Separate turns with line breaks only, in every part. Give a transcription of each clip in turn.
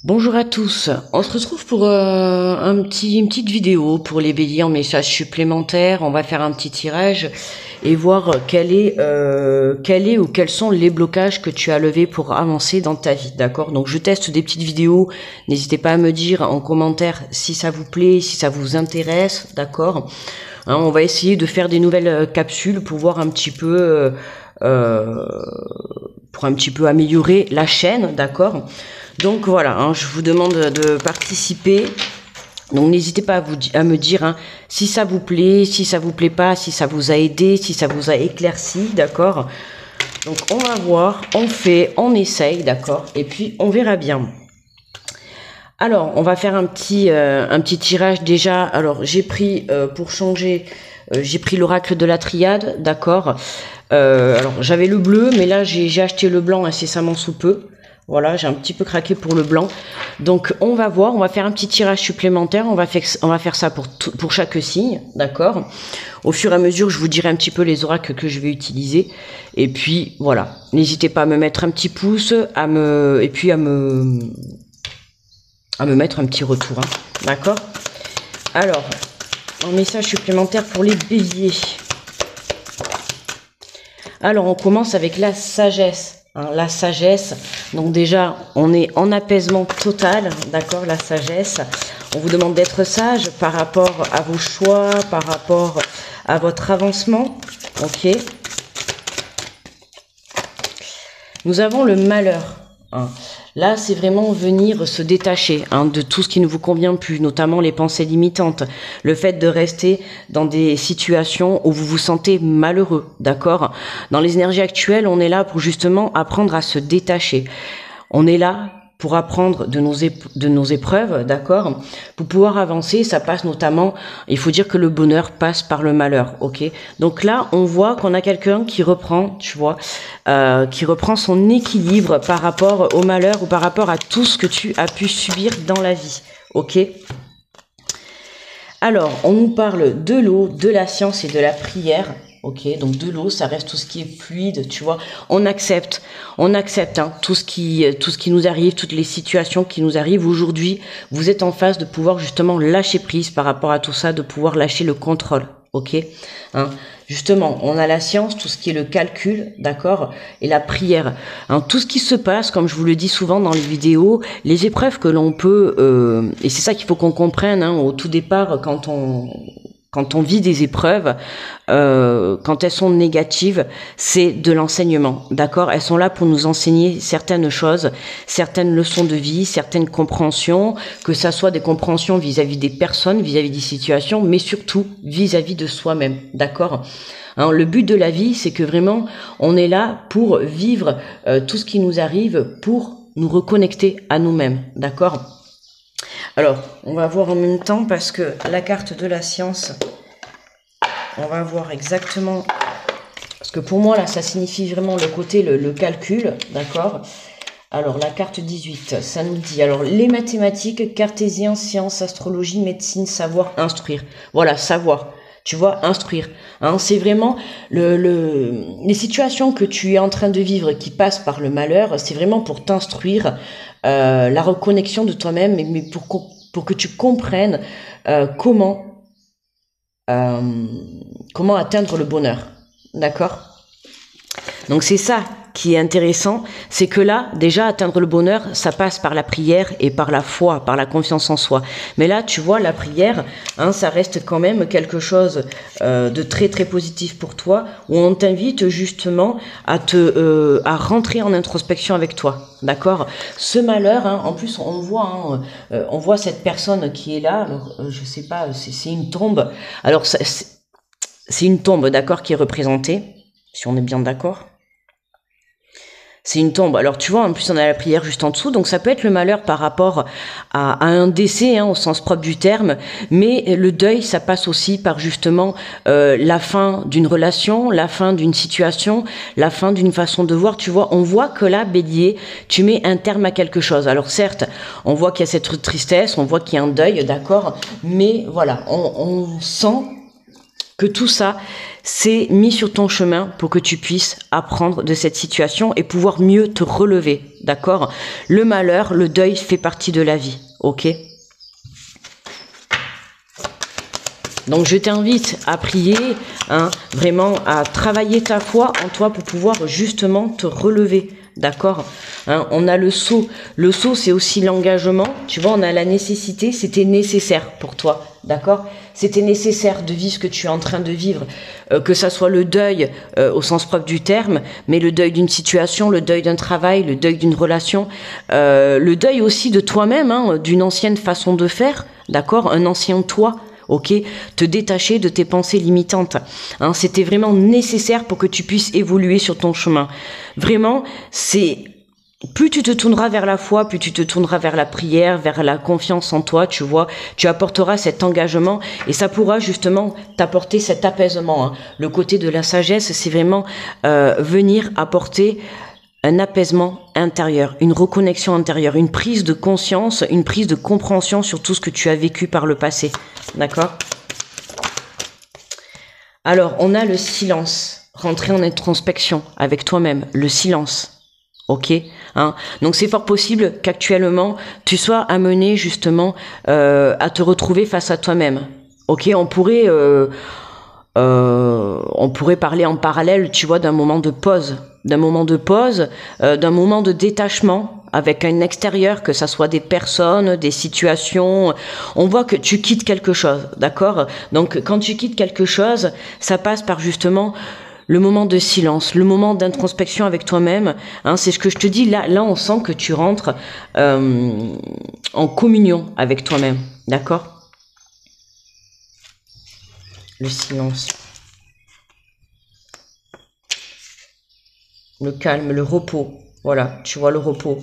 Bonjour à tous, on se retrouve pour une petite vidéo pour les béliers en message supplémentaire. On va faire un petit tirage et voir quel est ou quels sont les blocages que tu as levés pour avancer dans ta vie, d'accord? Donc je teste des petites vidéos, n'hésitez pas à me dire en commentaire si ça vous plaît, si ça vous intéresse, d'accord? Hein, on va essayer de faire des nouvelles capsules pour voir un petit peu, pour un petit peu améliorer la chaîne, d'accord? Donc voilà, hein, je vous demande de participer. Donc n'hésitez pas à me dire hein, si ça vous plaît, si ça vous plaît pas, si ça vous a aidé, si ça vous a éclairci, d'accord? Donc on va voir, on fait, on essaye, d'accord? Et puis on verra bien. Alors on va faire un petit tirage déjà. Alors j'ai pris pour changer, j'ai pris l'oracle de la triade, d'accord? Alors j'avais le bleu, mais là j'ai acheté le blanc incessamment sous peu. Voilà, j'ai un petit peu craqué pour le blanc. Donc, on va voir, on va faire un petit tirage supplémentaire. On va faire ça pour chaque signe, d'accord? Au fur et à mesure, je vous dirai un petit peu les oracles que je vais utiliser. Et puis, voilà. N'hésitez pas à me mettre un petit pouce, à me mettre un petit retour, hein, d'accord? Alors, un message supplémentaire pour les béliers. Alors, on commence avec la sagesse. Hein, la sagesse, donc déjà on est en apaisement total, d'accord, la sagesse, on vous demande d'être sage par rapport à vos choix, par rapport à votre avancement, ok. Nous avons le malheur, hein. Là, c'est vraiment venir se détacher hein, de tout ce qui ne vous convient plus, notamment les pensées limitantes, le fait de rester dans des situations où vous vous sentez malheureux, d'accord? Dans les énergies actuelles, on est là pour justement apprendre à se détacher. On est là pour apprendre de nos épreuves, d'accord? Pour pouvoir avancer, ça passe notamment, il faut dire que le bonheur passe par le malheur, ok? Donc là, on voit qu'on a quelqu'un qui reprend, tu vois, qui reprend son équilibre par rapport au malheur ou par rapport à tout ce que tu as pu subir dans la vie, ok? Alors, on nous parle de l'eau, de la science et de la prière. Ok, donc de l'eau, ça reste tout ce qui est fluide, tu vois. On accepte hein, tout ce qui nous arrive, toutes les situations qui nous arrivent. Aujourd'hui, vous êtes en phase de pouvoir justement lâcher prise par rapport à tout ça, de pouvoir lâcher le contrôle. Ok, hein. Justement, on a la science, tout ce qui est le calcul, d'accord, et la prière. Hein, tout ce qui se passe, comme je vous le dis souvent dans les vidéos, les épreuves que l'on peut, et c'est ça qu'il faut qu'on comprenne hein, au tout départ quand on vit des épreuves, quand elles sont négatives, c'est de l'enseignement, d'accord? Elles sont là pour nous enseigner certaines choses, certaines leçons de vie, certaines compréhensions, que ça soit des compréhensions vis-à-vis des personnes, vis-à-vis des situations, mais surtout vis-à-vis de soi-même, d'accord? Hein, le but de la vie, c'est que vraiment, on est là pour vivre tout ce qui nous arrive, pour nous reconnecter à nous-mêmes, d'accord? Alors, on va voir en même temps parce que la carte de la science, on va voir exactement, parce que pour moi là, ça signifie vraiment le côté, le calcul, d'accord? Alors, la carte 18, ça nous dit, alors, les mathématiques, cartésien, sciences, astrologie, médecine, savoir, instruire. Voilà, savoir. Tu vois, instruire. Hein, c'est vraiment les situations que tu es en train de vivre qui passent par le malheur, c'est vraiment pour t'instruire, la reconnexion de toi-même, mais pour que tu comprennes comment atteindre le bonheur. D'accord? Donc c'est ça qui est intéressant, c'est que là, déjà, atteindre le bonheur, ça passe par la prière et par la foi, par la confiance en soi. Mais là, tu vois, la prière, hein, ça reste quand même quelque chose de très très positif pour toi, où on t'invite justement à rentrer en introspection avec toi, d'accord? Ce malheur, hein, en plus, on voit cette personne qui est là, alors, je sais pas, c'est une tombe. Alors, c'est une tombe, d'accord, qui est représentée, si on est bien d'accord. C'est une tombe. Alors tu vois, en plus on a la prière juste en dessous, donc ça peut être le malheur par rapport à un décès, hein, au sens propre du terme, mais le deuil, ça passe aussi par justement la fin d'une relation, la fin d'une situation, la fin d'une façon de voir. Tu vois, on voit que là, Bélier, tu mets un terme à quelque chose. Alors certes, on voit qu'il y a cette tristesse, on voit qu'il y a un deuil, d'accord, mais voilà, on sent que tout ça, c'est mis sur ton chemin pour que tu puisses apprendre de cette situation et pouvoir mieux te relever, d'accord? Le malheur, le deuil fait partie de la vie, ok? Donc je t'invite à prier, hein, vraiment à travailler ta foi en toi pour pouvoir justement te relever, d'accord, hein, on a le sceau c'est aussi l'engagement, tu vois, on a la nécessité, c'était nécessaire pour toi, d'accord, c'était nécessaire de vivre ce que tu es en train de vivre, que ça soit le deuil au sens propre du terme, mais le deuil d'une situation, le deuil d'un travail, le deuil d'une relation, le deuil aussi de toi-même, hein, d'une ancienne façon de faire, d'accord, un ancien toi. Ok, te détacher de tes pensées limitantes. Hein, c'était vraiment nécessaire pour que tu puisses évoluer sur ton chemin. Vraiment, c'est plus tu te tourneras vers la foi, plus tu te tourneras vers la prière, vers la confiance en toi, tu vois, tu apporteras cet engagement et ça pourra justement t'apporter cet apaisement. Hein. Le côté de la sagesse, c'est vraiment venir apporter un apaisement intérieur, une reconnexion intérieure, une prise de conscience, une prise de compréhension sur tout ce que tu as vécu par le passé. D'accord? Alors, on a le silence. Rentrer en introspection avec toi-même. Le silence. Ok, hein, donc c'est fort possible qu'actuellement, tu sois amené justement à te retrouver face à toi-même. Ok, on pourrait parler en parallèle, tu vois, d'un moment de pause, d'un moment de détachement avec un extérieur, que ça soit des personnes, des situations. On voit que tu quittes quelque chose, d'accord? Donc quand tu quittes quelque chose, ça passe par justement le moment de silence, le moment d'introspection avec toi-même. Hein, c'est ce que je te dis, là on sent que tu rentres en communion avec toi-même, d'accord? Le silence. Le calme, le repos. Voilà, tu vois, le repos.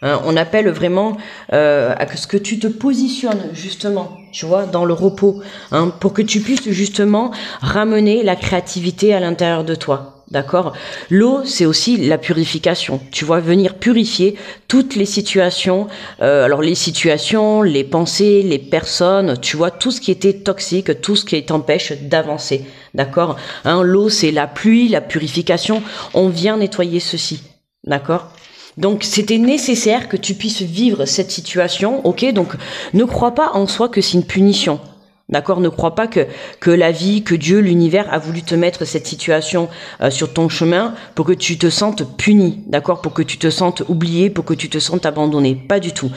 Hein, on appelle vraiment à ce que tu te positionnes justement, tu vois, dans le repos, hein, pour que tu puisses justement ramener la créativité à l'intérieur de toi. D'accord? L'eau, c'est aussi la purification. Tu vois, venir purifier toutes les situations. Alors les situations, les pensées, les personnes, tu vois, tout ce qui était toxique, tout ce qui t'empêche d'avancer. D'accord? Hein, l'eau, c'est la pluie, la purification. On vient nettoyer ceci. D'accord? Donc c'était nécessaire que tu puisses vivre cette situation, ok? Donc ne crois pas en soi que c'est une punition. D'accord, ne crois pas que la vie, que Dieu, l'univers a voulu te mettre cette situation sur ton chemin pour que tu te sentes puni, d'accord, pour que tu te sentes oublié, pour que tu te sentes abandonné. Pas du tout.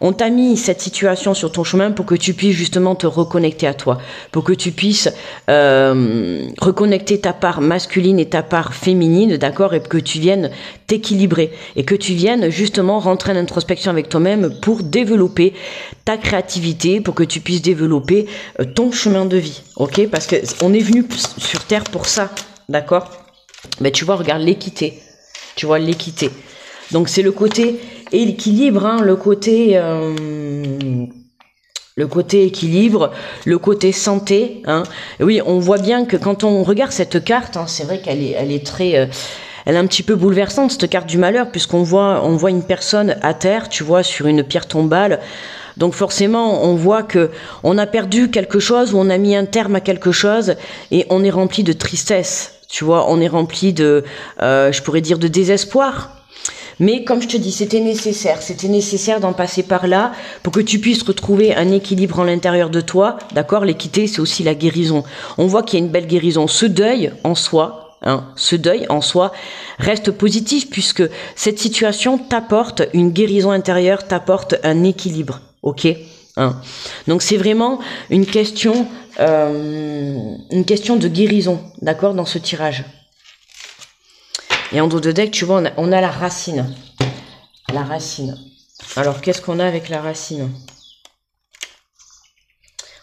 On t'a mis cette situation sur ton chemin pour que tu puisses justement te reconnecter à toi, pour que tu puisses reconnecter ta part masculine et ta part féminine, d'accord, et que tu viennes t'équilibrer et que tu viennes justement rentrer en introspection avec toi-même pour développer ta créativité, pour que tu puisses développer ton chemin de vie, ok? Parce que on est venu sur Terre pour ça, d'accord? Mais tu vois, regarde l'équité, tu vois l'équité. Donc c'est le côté équilibre, hein, le côté équilibre, le côté santé, hein. Oui, on voit bien que quand on regarde cette carte, hein, c'est vrai qu'elle est très elle est un petit peu bouleversante, cette carte du malheur, puisqu'on voit une personne à terre, tu vois, sur une pierre tombale. Donc forcément, on voit que on a perdu quelque chose, ou on a mis un terme à quelque chose, et on est rempli de tristesse, tu vois, on est rempli de, je pourrais dire, de désespoir. Mais comme je te dis, c'était nécessaire d'en passer par là pour que tu puisses retrouver un équilibre en l'intérieur de toi, d'accord? L'équité, c'est aussi la guérison. On voit qu'il y a une belle guérison. Ce deuil en soi, reste positif puisque cette situation t'apporte une guérison intérieure, t'apporte un équilibre, ok, hein. Donc c'est vraiment une question de guérison, d'accord, dans ce tirage. Et en dos de deck, tu vois, on a la racine. La racine. Alors qu'est-ce qu'on a avec la racine?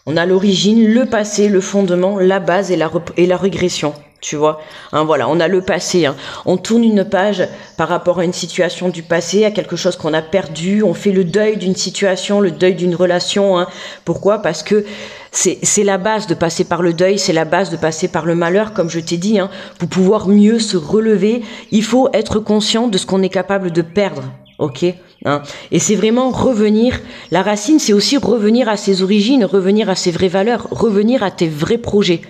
On a l'origine, le passé, le fondement, la base et la régression. Tu vois, hein, voilà, on a le passé, hein. On tourne une page par rapport à une situation du passé, à quelque chose qu'on a perdu, on fait le deuil d'une situation, le deuil d'une relation, hein. Pourquoi? Parce que c'est la base de passer par le deuil, c'est la base de passer par le malheur, comme je t'ai dit, hein. Pour pouvoir mieux se relever, il faut être conscient de ce qu'on est capable de perdre, ok, hein. Et c'est vraiment revenir, la racine, c'est aussi revenir à ses origines, revenir à ses vraies valeurs, revenir à tes vrais projets.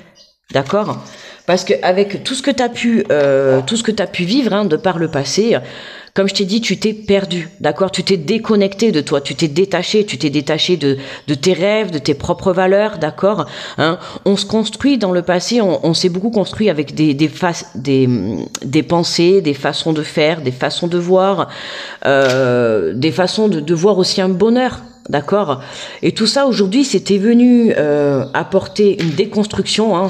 D'accord? Parce que avec tout ce que tu as pu vivre, hein, de par le passé, comme je t'ai dit, tu t'es perdu, d'accord? Tu t'es déconnecté de toi, tu t'es détaché de tes rêves, de tes propres valeurs, d'accord? Hein? On se construit dans le passé, on s'est beaucoup construit avec des pensées, des façons de faire, des façons de voir, des façons de voir aussi un bonheur. D'accord. Et tout ça aujourd'hui, c'était venu apporter une déconstruction. Hein,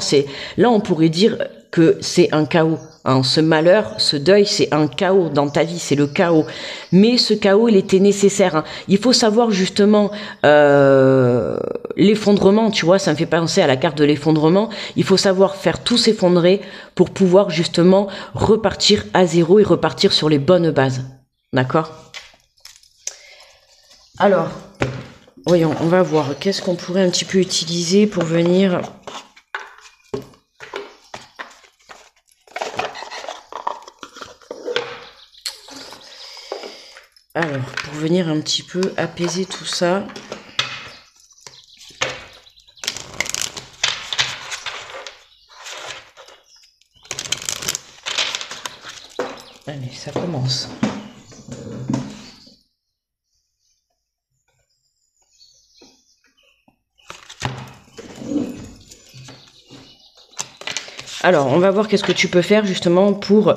là, on pourrait dire que c'est un chaos. Hein, ce malheur, ce deuil, c'est un chaos dans ta vie, c'est le chaos. Mais ce chaos, il était nécessaire. Hein. Il faut savoir justement l'effondrement. Tu vois, ça me fait penser à la carte de l'effondrement. Il faut savoir faire tout s'effondrer pour pouvoir justement repartir à zéro et repartir sur les bonnes bases. D'accord. Alors, voyons, on va voir. Qu'est-ce qu'on pourrait un petit peu utiliser pour venir... Alors, pour venir un petit peu apaiser tout ça. Allez, ça commence. Alors, on va voir qu'est-ce que tu peux faire justement pour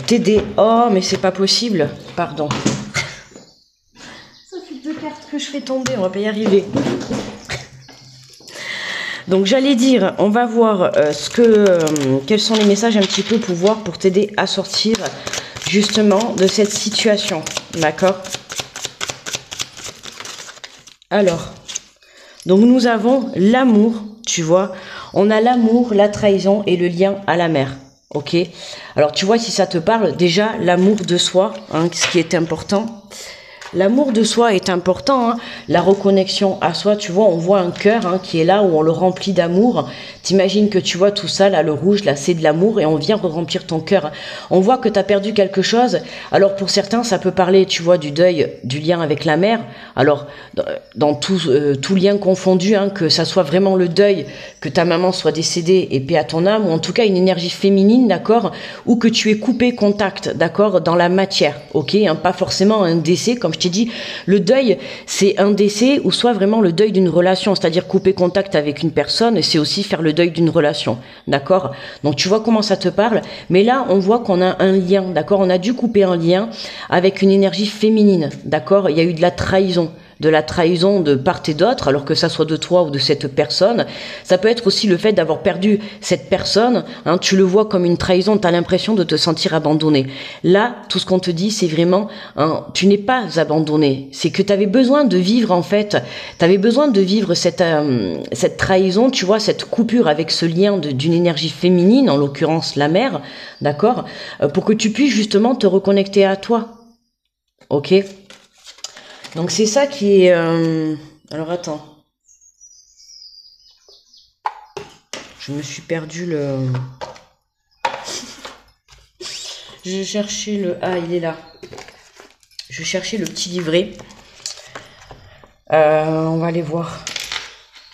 t'aider. Oh, mais c'est pas possible. Pardon. Ça fait 2 cartes que je fais tomber, on va pas y arriver. Donc, j'allais dire, on va voir quels sont les messages un petit peu pour t'aider à sortir justement de cette situation. D'accord? Alors, donc nous avons l'amour, tu vois. On a l'amour, la trahison et le lien à la mer. Ok. Alors tu vois, si ça te parle, déjà l'amour de soi, hein, ce qui est important. L'amour de soi est important, hein. La reconnexion à soi, tu vois, on voit un cœur, hein, qui est là où on le remplit d'amour. T'imagines que tu vois tout ça, là, le rouge, là, c'est de l'amour et on vient remplir ton cœur. On voit que tu as perdu quelque chose. Alors pour certains, ça peut parler, tu vois, du deuil, du lien avec la mère. Alors dans tout lien confondu, hein, que ça soit vraiment le deuil, que ta maman soit décédée et paix à ton âme, ou en tout cas une énergie féminine, d'accord, ou que tu aies coupé contact, d'accord, dans la matière, ok, hein, pas forcément un décès, comme je t'ai dit, le deuil, c'est un décès ou soit vraiment le deuil d'une relation, c'est-à-dire couper contact avec une personne, et c'est aussi faire le deuil d'une relation, d'accord. Donc tu vois comment ça te parle, mais là on voit qu'on a un lien, d'accord, on a dû couper un lien avec une énergie féminine, d'accord, il y a eu de la trahison de part et d'autre, alors que ça soit de toi ou de cette personne. Ça peut être aussi le fait d'avoir perdu cette personne, hein, tu le vois comme une trahison, tu as l'impression de te sentir abandonné. Là, tout ce qu'on te dit, c'est vraiment, hein, tu n'es pas abandonné, c'est que tu avais besoin de vivre, en fait, tu avais besoin de vivre cette trahison, tu vois, cette coupure avec ce lien d'une énergie féminine, en l'occurrence la mère, d'accord, pour que tu puisses justement te reconnecter à toi. Ok ? Donc c'est ça qui est... Alors attends. Je me suis perdu le... Je cherchais le... Ah, il est là. Je cherchais le petit livret. On va aller voir.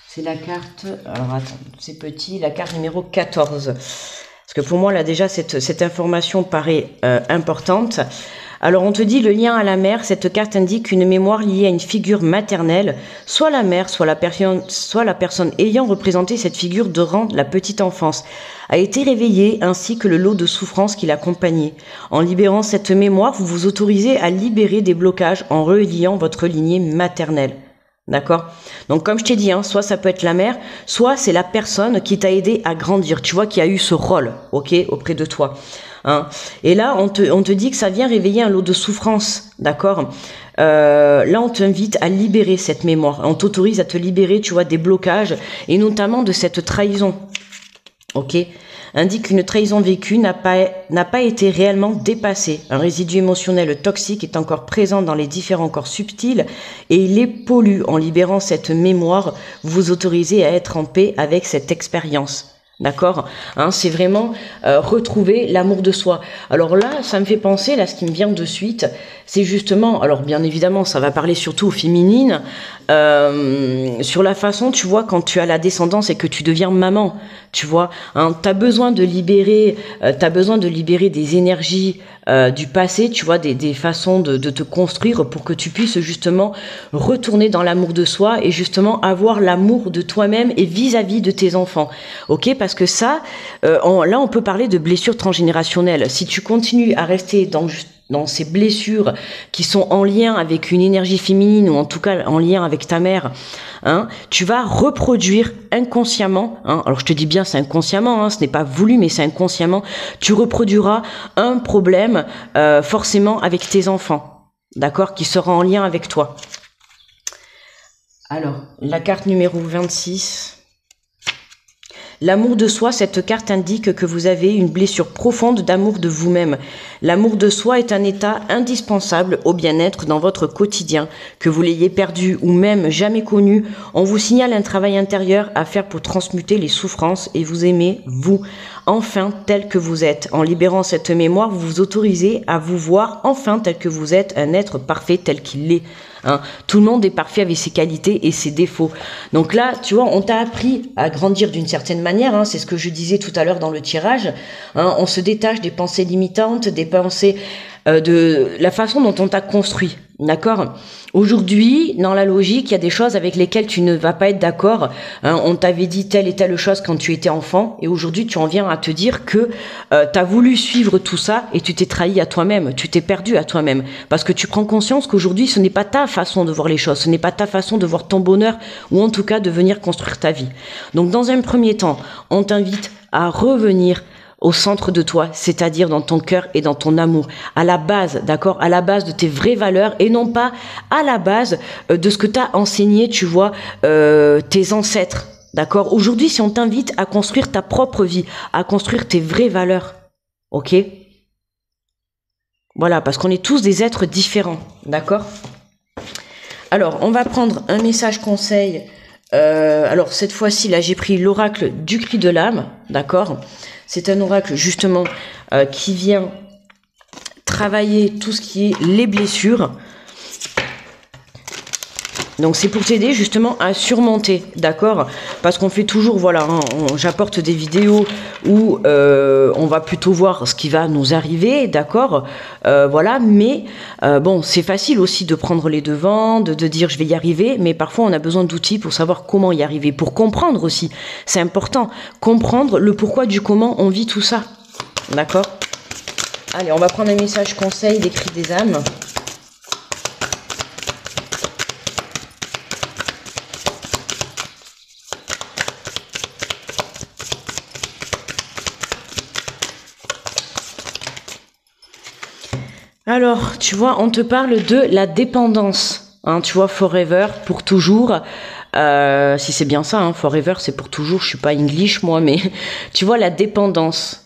C'est la carte... Alors attends, c'est petit. La carte numéro 14. Parce que pour moi, là déjà, cette information paraît importante. Alors on te dit le lien à la mère, cette carte indique une mémoire liée à une figure maternelle, soit la mère, soit la personne ayant représenté cette figure durant la petite enfance, a été réveillée ainsi que le lot de souffrances qui l'accompagnait. En libérant cette mémoire, vous vous autorisez à libérer des blocages en reliant votre lignée maternelle. D'accord? Donc comme je t'ai dit, hein, soit ça peut être la mère, soit c'est la personne qui t'a aidé à grandir, tu vois, qui a eu ce rôle, ok, auprès de toi. Hein. Et là, on te dit que ça vient réveiller un lot de souffrance, d'accord. Là, on t'invite à libérer cette mémoire. On t'autorise à te libérer, tu vois, des blocages, et notamment de cette trahison, ok. Indique qu'une trahison vécue n'a pas été réellement dépassée. Un résidu émotionnel toxique est encore présent dans les différents corps subtils et il les pollue. En libérant cette mémoire, vous vous autorisez à être en paix avec cette expérience. D'accord, hein, c'est vraiment retrouver l'amour de soi. Alors là, ça me fait penser, là, ce qui me vient de suite, c'est justement, alors bien évidemment, ça va parler surtout aux féminines, sur la façon, tu vois, quand tu as la descendance et que tu deviens maman, tu vois, hein, t'as besoin de libérer, des énergies du passé, tu vois, des façons de te construire pour que tu puisses justement retourner dans l'amour de soi et justement avoir l'amour de toi-même et vis-à-vis de tes enfants. Ok, parce que ça, là, on peut parler de blessures transgénérationnelles. Si tu continues à rester dans ces blessures qui sont en lien avec une énergie féminine ou en tout cas en lien avec ta mère, hein, tu vas reproduire inconsciemment, hein, alors je te dis bien c'est inconsciemment, hein, ce n'est pas voulu mais c'est inconsciemment, tu reproduiras un problème forcément avec tes enfants, d'accord, qui sera en lien avec toi. Alors, la carte numéro 26... L'amour de soi, cette carte indique que vous avez une blessure profonde d'amour de vous-même. L'amour de soi est un état indispensable au bien-être dans votre quotidien. Que vous l'ayez perdu ou même jamais connu, on vous signale un travail intérieur à faire pour transmuter les souffrances et vous aimer, vous, enfin tel que vous êtes. En libérant cette mémoire, vous vous autorisez à vous voir enfin tel que vous êtes, un être parfait tel qu'il est. Hein. Tout le monde est parfait avec ses qualités et ses défauts. Donc là, tu vois, on t'a appris à grandir d'une certaine manière, hein, c'est ce que je disais tout à l'heure dans le tirage. Hein, on se détache des pensées limitantes, des pensées de la façon dont on t'a construit. D'accord. Aujourd'hui, dans la logique, il y a des choses avec lesquelles tu ne vas pas être d'accord. Hein, on t'avait dit telle et telle chose quand tu étais enfant, et aujourd'hui, tu en viens à te dire que tu as voulu suivre tout ça et tu t'es trahi à toi-même, tu t'es perdu à toi-même. Parce que tu prends conscience qu'aujourd'hui, ce n'est pas ta façon de voir les choses, ce n'est pas ta façon de voir ton bonheur, ou en tout cas de venir construire ta vie. Donc, dans un premier temps, on t'invite à revenir au centre de toi, c'est-à-dire dans ton cœur et dans ton amour, à la base, d'accord, à la base de tes vraies valeurs et non pas à la base de ce que t'as enseigné, tu vois, tes ancêtres, d'accord. Aujourd'hui, si on t'invite à construire ta propre vie, à construire tes vraies valeurs, ok. Voilà, parce qu'on est tous des êtres différents, d'accord. Alors, on va prendre un message conseil. Alors cette fois-ci, là, j'ai pris l'oracle du cri de l'âme, d'accord. C'est un oracle justement qui vient travailler tout ce qui est les blessures. Donc c'est pour t'aider justement à surmonter, d'accord? Parce qu'on fait toujours, voilà, hein, j'apporte des vidéos où on va plutôt voir ce qui va nous arriver, d'accord? Voilà, mais bon, c'est facile aussi de prendre les devants, de dire je vais y arriver, mais parfois on a besoin d'outils pour savoir comment y arriver, pour comprendre aussi. C'est important, comprendre le pourquoi du comment on vit tout ça, d'accord? Allez, on va prendre un message conseil des cris des âmes. Alors, tu vois, on te parle de la dépendance, hein, tu vois, forever, pour toujours. Si c'est bien ça, hein, forever, c'est pour toujours. Je suis pas English, moi, mais tu vois, la dépendance.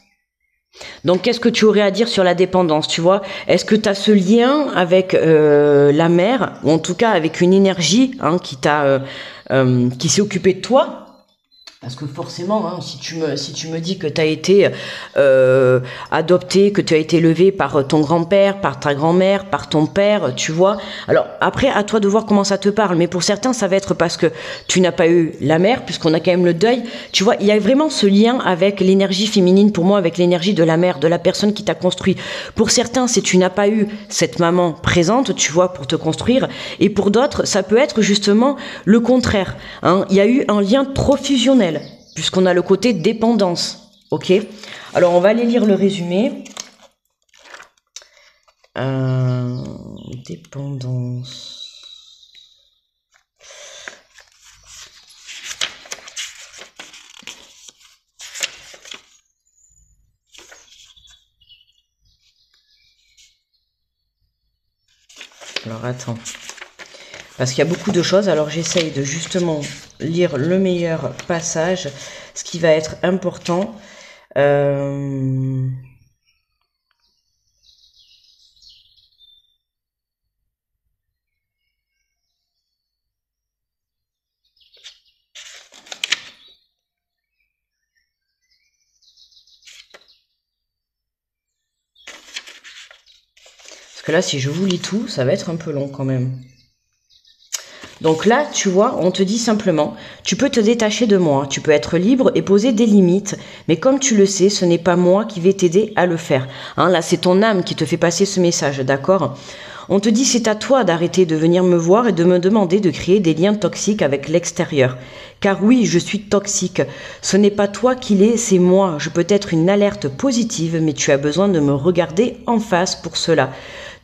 Donc, qu'est-ce que tu aurais à dire sur la dépendance, tu vois? Est-ce que tu as ce lien avec la mère, ou en tout cas avec une énergie hein, qui s'est occupée de toi? Parce que forcément, hein, si tu me dis que tu as été adopté, que tu as été élevé par ton grand-père, par ta grand-mère, par ton père, tu vois. Alors après, à toi de voir comment ça te parle. Mais pour certains, ça va être parce que tu n'as pas eu la mère, puisqu'on a quand même le deuil. Tu vois, il y a vraiment ce lien avec l'énergie féminine, pour moi, avec l'énergie de la mère, de la personne qui t'a construit. Pour certains, si tu n'as pas eu cette maman présente, tu vois, pour te construire. Et pour d'autres, ça peut être justement le contraire. Hein. Il y a eu un lien trop fusionnel, puisqu'on a le côté dépendance. Ok. Alors, on va aller lire le résumé. Dépendance. Alors, attends. Parce qu'il y a beaucoup de choses, alors j'essaye de justement lire le meilleur passage, ce qui va être important. Parce que là, si je vous lis tout, ça va être un peu long quand même. Donc là, tu vois, on te dit simplement, tu peux te détacher de moi, tu peux être libre et poser des limites, mais comme tu le sais, ce n'est pas moi qui vais t'aider à le faire. Hein, là, c'est ton âme qui te fait passer ce message, d'accord? On te dit, c'est à toi d'arrêter de venir me voir et de me demander de créer des liens toxiques avec l'extérieur. Car oui, je suis toxique. Ce n'est pas toi qui l'es, c'est moi. Je peux être une alerte positive, mais tu as besoin de me regarder en face pour cela.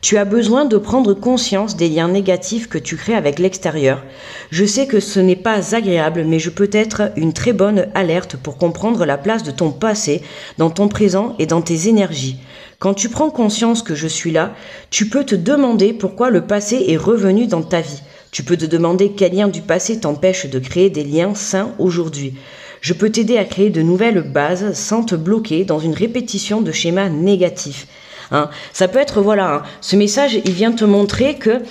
Tu as besoin de prendre conscience des liens négatifs que tu crées avec l'extérieur. Je sais que ce n'est pas agréable, mais je peux être une très bonne alerte pour comprendre la place de ton passé, dans ton présent et dans tes énergies. Quand tu prends conscience que je suis là, tu peux te demander pourquoi le passé est revenu dans ta vie. Tu peux te demander quel lien du passé t'empêche de créer des liens sains aujourd'hui. Je peux t'aider à créer de nouvelles bases sans te bloquer dans une répétition de schémas négatifs. Hein. Ça peut être, voilà, hein, ce message, il vient te montrer que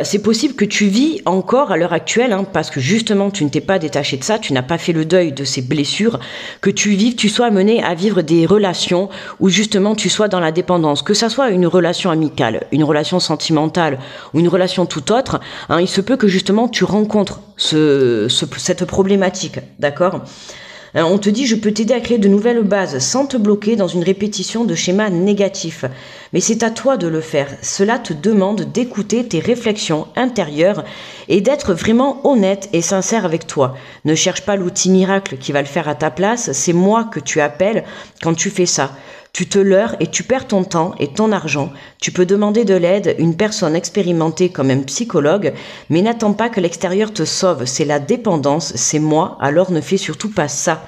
c'est possible que tu vis encore à l'heure actuelle, hein, parce que justement, tu ne t'es pas détaché de ça, tu n'as pas fait le deuil de ces blessures, que tu sois amené à vivre des relations où justement tu sois dans la dépendance, que ça soit une relation amicale, une relation sentimentale ou une relation tout autre, hein, il se peut que justement tu rencontres cette problématique, d'accord ? On te dit, je peux t'aider à créer de nouvelles bases sans te bloquer dans une répétition de schémas négatifs. Mais c'est à toi de le faire. Cela te demande d'écouter tes réflexions intérieures et d'être vraiment honnête et sincère avec toi. Ne cherche pas l'outil miracle qui va le faire à ta place, c'est moi que tu appelles quand tu fais ça. Tu te leurres et tu perds ton temps et ton argent. Tu peux demander de l'aide, une personne expérimentée comme un psychologue, mais n'attends pas que l'extérieur te sauve. C'est la dépendance, c'est moi, alors ne fais surtout pas ça.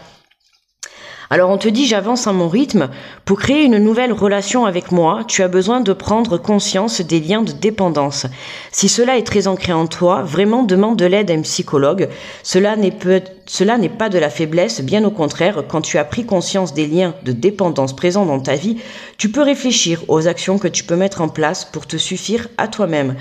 Alors on te dit, j'avance à mon rythme. Pour créer une nouvelle relation avec moi, tu as besoin de prendre conscience des liens de dépendance. Si cela est très ancré en toi, vraiment demande de l'aide à un psychologue. Cela n'est pas de la faiblesse, bien au contraire, quand tu as pris conscience des liens de dépendance présents dans ta vie, tu peux réfléchir aux actions que tu peux mettre en place pour te suffire à toi-même.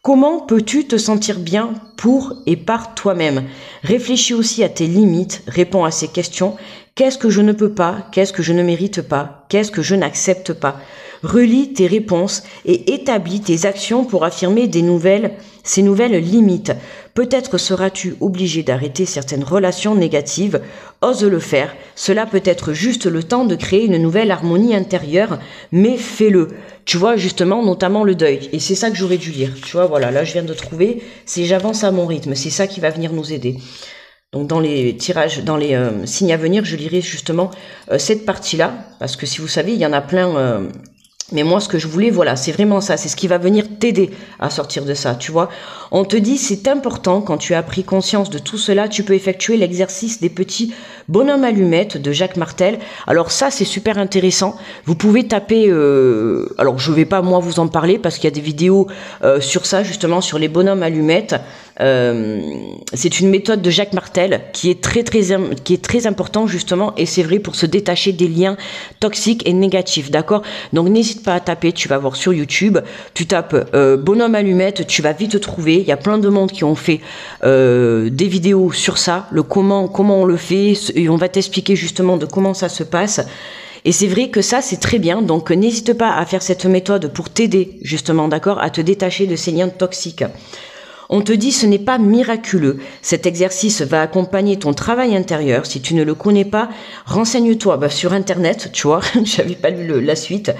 Comment peux-tu te sentir bien pour et par toi-même? Réfléchis aussi à tes limites, réponds à ces questions. Qu'est-ce que je ne peux pas? Qu'est-ce que je ne mérite pas? Qu'est-ce que je n'accepte pas? Relis tes réponses et établis tes actions pour affirmer ces nouvelles limites. Peut-être seras-tu obligé d'arrêter certaines relations négatives. Ose le faire. Cela peut être juste le temps de créer une nouvelle harmonie intérieure, mais fais-le. Tu vois, justement, notamment le deuil. Et c'est ça que j'aurais dû lire. Tu vois, voilà, là, je viens de trouver. C'est j'avance à mon rythme. C'est ça qui va venir nous aider. Donc, dans les tirages, dans les signes à venir, je lirai justement cette partie-là. Parce que si vous savez, il y en a plein... mais moi, ce que je voulais, voilà, c'est vraiment ça. C'est ce qui va venir t'aider à sortir de ça, tu vois. On te dit, c'est important, quand tu as pris conscience de tout cela, tu peux effectuer l'exercice des petits bonhommes allumettes de Jacques Martel. Alors ça, c'est super intéressant. Vous pouvez taper... alors, je vais pas, moi, vous en parler, parce qu'il y a des vidéos sur ça, justement, sur les bonhommes allumettes. C'est une méthode de Jacques Martel qui est très important, justement, et c'est vrai pour se détacher des liens toxiques et négatifs, d'accord? Donc, n'hésite pas à taper, tu vas voir sur YouTube, tu tapes bonhomme allumette, tu vas vite trouver. Il y a plein de monde qui ont fait des vidéos sur ça, le comment on le fait, et on va t'expliquer justement de comment ça se passe. Et c'est vrai que ça, c'est très bien, donc n'hésite pas à faire cette méthode pour t'aider, justement, d'accord, à te détacher de ces liens toxiques. On te dit ce n'est pas miraculeux. Cet exercice va accompagner ton travail intérieur. Si tu ne le connais pas, renseigne-toi sur Internet, tu vois, j'avais pas lu la suite.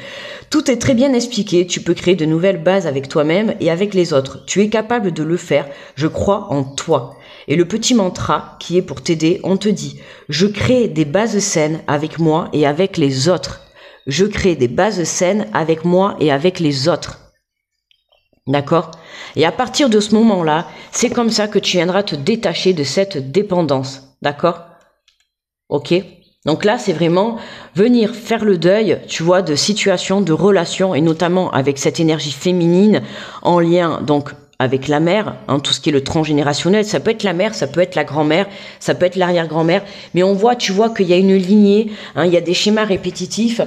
Tout est très bien expliqué. Tu peux créer de nouvelles bases avec toi-même et avec les autres. Tu es capable de le faire. Je crois en toi. Et le petit mantra qui est pour t'aider, on te dit « Je crée des bases saines avec moi et avec les autres. Je crée des bases saines avec moi et avec les autres. » D'accord? Et à partir de ce moment-là, c'est comme ça que tu viendras te détacher de cette dépendance. D'accord? Ok? Donc là, c'est vraiment venir faire le deuil, tu vois, de situations, de relations, et notamment avec cette énergie féminine en lien, donc, avec la mère, hein, tout ce qui est le transgénérationnel. Ça peut être la mère, ça peut être la grand-mère, ça peut être l'arrière-grand-mère, mais on voit, tu vois, qu'il y a une lignée, hein, il y a des schémas répétitifs,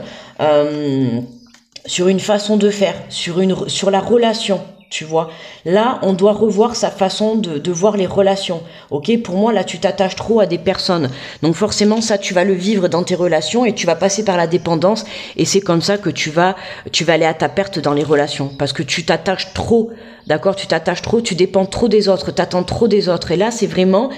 sur une façon de faire, sur la relation, tu vois. Là, on doit revoir sa façon de voir les relations, ok. Pour moi, là, tu t'attaches trop à des personnes. Donc forcément, ça, tu vas le vivre dans tes relations et tu vas passer par la dépendance. Et c'est comme ça que tu vas aller à ta perte dans les relations. Parce que tu t'attaches trop, d'accord. Tu t'attaches trop, tu dépends trop des autres, t'attends trop des autres. Et là, c'est vraiment...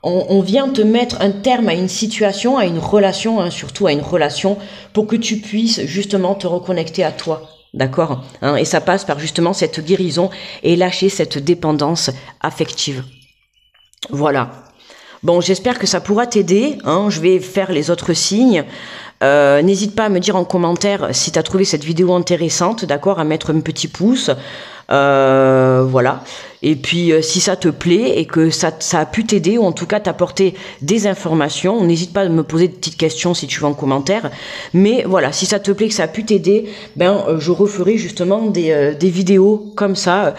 On vient te mettre un terme à une situation, à une relation, hein, surtout à une relation, pour que tu puisses justement te reconnecter à toi. D'accord, hein, et ça passe par justement cette guérison et lâcher cette dépendance affective. Voilà. Bon, j'espère que ça pourra t'aider. Hein, je vais faire les autres signes. N'hésite pas à me dire en commentaire si tu as trouvé cette vidéo intéressante, d'accord, à mettre un petit pouce. Voilà. Et puis si ça te plaît et que ça a pu t'aider ou en tout cas t'apporter des informations, n'hésite pas à me poser des petites questions si tu veux en commentaire. Mais voilà, si ça te plaît, que ça a pu t'aider, je referai justement des vidéos comme ça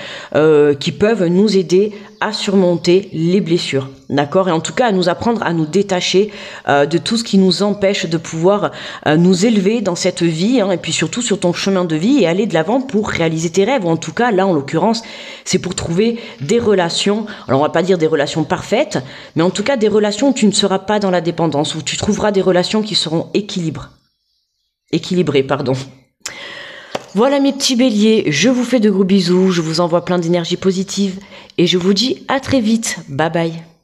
qui peuvent nous aider à surmonter les blessures, d'accord, et en tout cas à nous apprendre à nous détacher de tout ce qui nous empêche de pouvoir nous élever dans cette vie, hein, et puis surtout sur ton chemin de vie et aller de l'avant pour réaliser tes rêves, ou en tout cas là en l'occurrence c'est pour trouver des relations, alors on va pas dire des relations parfaites, mais en tout cas des relations où tu ne seras pas dans la dépendance, où tu trouveras des relations qui seront équilibrées, pardon. Voilà mes petits béliers, je vous fais de gros bisous, je vous envoie plein d'énergie positive et je vous dis à très vite. Bye bye.